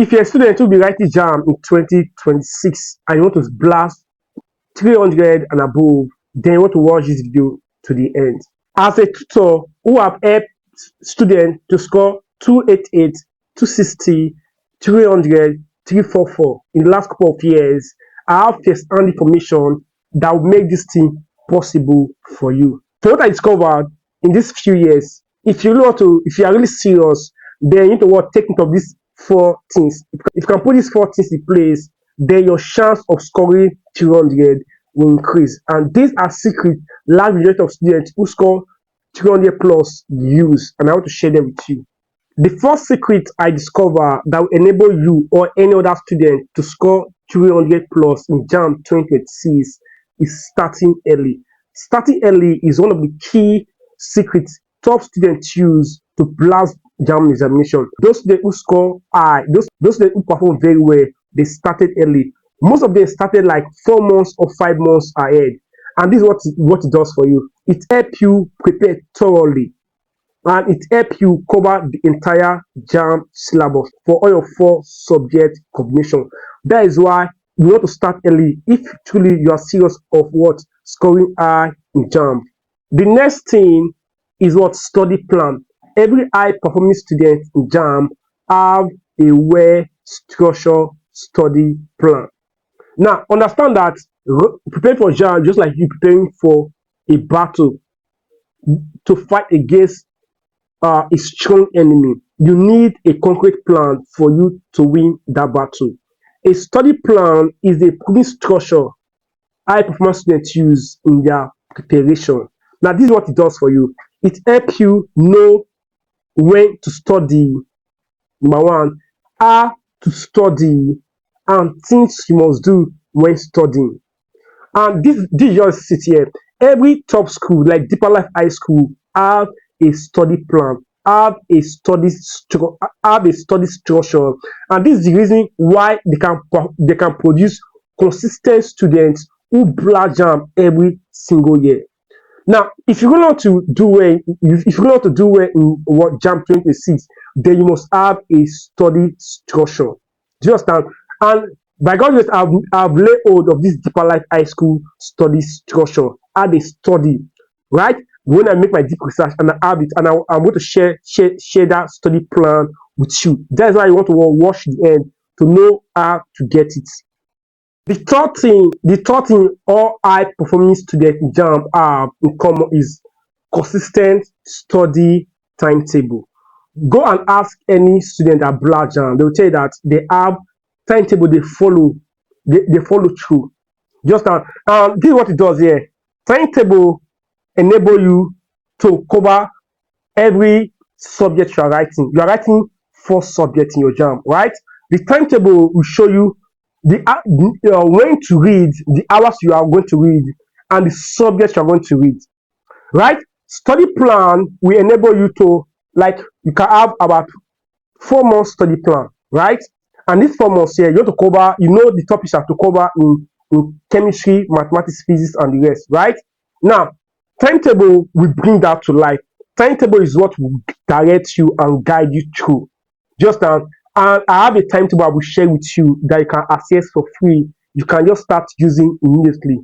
If you're a student who will be writing JAMB in 2026 and you want to blast 300 and above, then you want to watch this video to the end. As a tutor who have helped students to score 288, 260, 300, 344 in the last couple of years, I have first-hand information that will make this thing possible for you. So what I discovered in these few years, if you are really serious, then you need to take note of these 4 things. If you can put these 4 things in place, then your chance of scoring 300 will increase. And these are secrets large majority of students who score 300 plus use, and I want to share them with you. The first secret I discovered that will enable you or any other student to score 300 plus in JAMB 2026 is starting early. Starting early is one of the key secrets top students use to blast JAMB examination. Those students who score high, those students who perform very well, they started early. Most of them started like 4 months or 5 months ahead. And this is what it does for you. It helps you prepare thoroughly, and it helps you cover the entire JAMB syllabus for all your 4 subject combination. That is why you want to start early if truly you are serious of scoring high in JAMB. The next thing is study plan. Every high performing student in JAMB have a well-structured study plan. Now, understand that preparing for JAMB just like you preparing for a battle to fight against a strong enemy. You need a concrete plan for you to win that battle. A study plan is the proven structure high performance students use in their preparation. Now, this is what it does for you. It helps you know when to study, number 1, how to study, and things you must do when studying. And this just sit here. Every top school like Deeper Life High School have a study plan, have a study structure, and this is the reason why they can produce consistent students who blast JAMB every single year. Now, if you want to do well, in JAMB 2026, then you must have a study structure. Do you understand? And by God's grace, I've laid hold of this Deeper Life High School study structure. How they study, right? When I make my deep research and I have it, and I'm going to share that study plan with you. That's why you want to watch the end to know how to get it. The third thing all high performing students in JAMB have in common is consistent study timetable. Go and ask any student that blast JAMB. They will tell you that they have timetable they follow through. Just this is what it does here. Timetable enable you to cover every subject you are writing. You are writing 4 subjects in your JAMB, right? The timetable will show you when to read, the hours you are going to read, and the subjects you are going to read, right? Study plan will enable you to, you can have about 4 months study plan, right? And these 4 months here, you have to cover, the topics you have to cover in chemistry, mathematics, physics, and the rest, right? Now, timetable will bring that to life. Timetable is what will direct you and guide you through. And I have a timetable I will share with you that you can access for free. You can just start using immediately.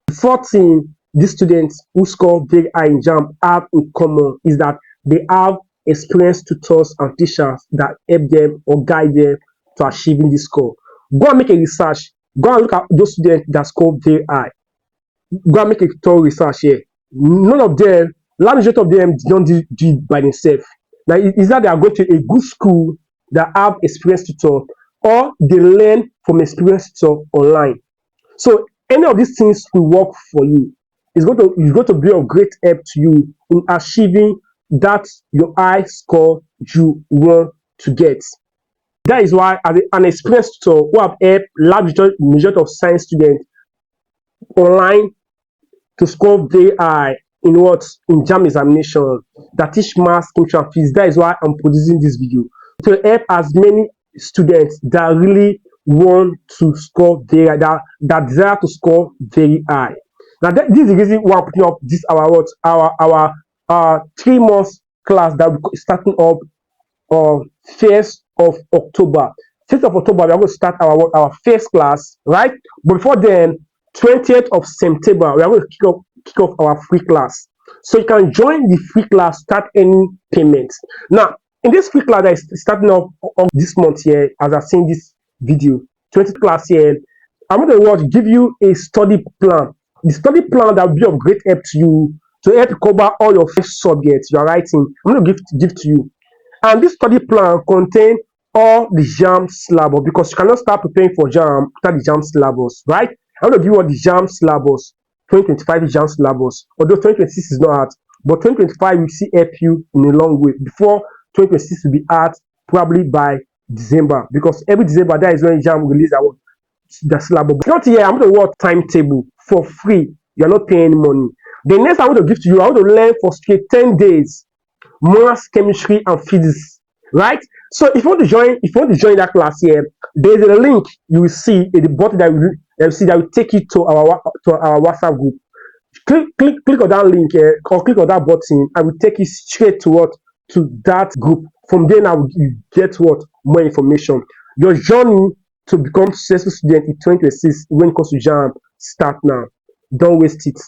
The fourth thing these students who score very high in JAMB have in common is that they have experienced tutors and teachers that help them or guide them to achieving this score. Go and make a research. Go and look at those students that score very high. Go and make a thorough research here. None of them, large majority of them don't do it by themselves. Now, is that they are going to a good school that have experienced tutor, or they learn from experienced tutor online. So any of these things will work for you. It's going to be of great help to you in achieving that your high score you want to get. That is why, as an experienced tutor who have helped large majority of science students online to score very high in JAMB examination that teach maths, chemistry, and physics, that is why I'm producing this video, to help as many students that really want to score that desire to score very high. Now, this is the reason why I'm putting up this our 3 months class that we're starting up on 1st of October. 6th of October, we are going to start our first class, right? But before then, 20th of September, we are going to kick off our free class. So you can join the free class, start any payments. Now, in this free class that is starting off this month here, as I've seen this video, 20th class here, I'm going to give you a study plan. The study plan that will be of great help to you to help cover all your first subjects you are writing. I'm going to give to you. And this study plan contains all the JAMB syllabus, because you cannot start preparing for JAMB without the JAMB syllabus, right? I'm going to give you all the JAMB syllabus, 2025 JAMB syllabus. Although 2026 is not out, but 2025 will see help you in a long way. Before 2026 will be out, probably by December, because every December that is when JAMB release the syllabus. Not here, I'm going to work timetable for free. You're not paying any money. The next I'm going to give to you, I'm going to learn for straight 10 days maths, chemistry, and physics, right? So if you want to join that class here, there's a link you will see at the bottom that will take you to our WhatsApp group. Click on that link or click on that button, and will take you straight to that group. From there now you get more information. Your journey to become successful student in 2026 when it comes to JAMB start now. Don't waste it.